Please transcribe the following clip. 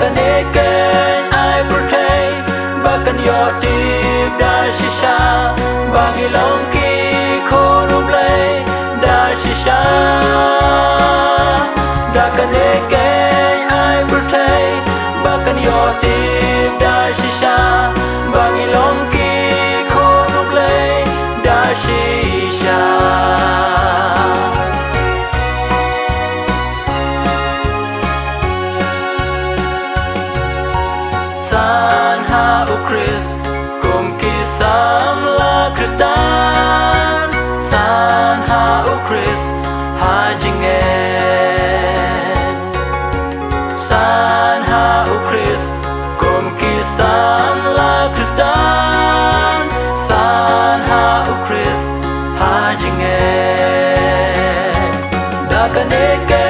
Dakan eken ai pertai Bakan yotip da shisha Bangi longki korublay da shisha Dakan eken ai pertai Bakan yotip da shisha Bangi longki korublay da shisha Sanha o Chris Kum kisam la Kristan Sanha o Chris Hajingen Sanha o Chris Kum kisam la Kristan Sanha o Chris Hajingen Dakan eken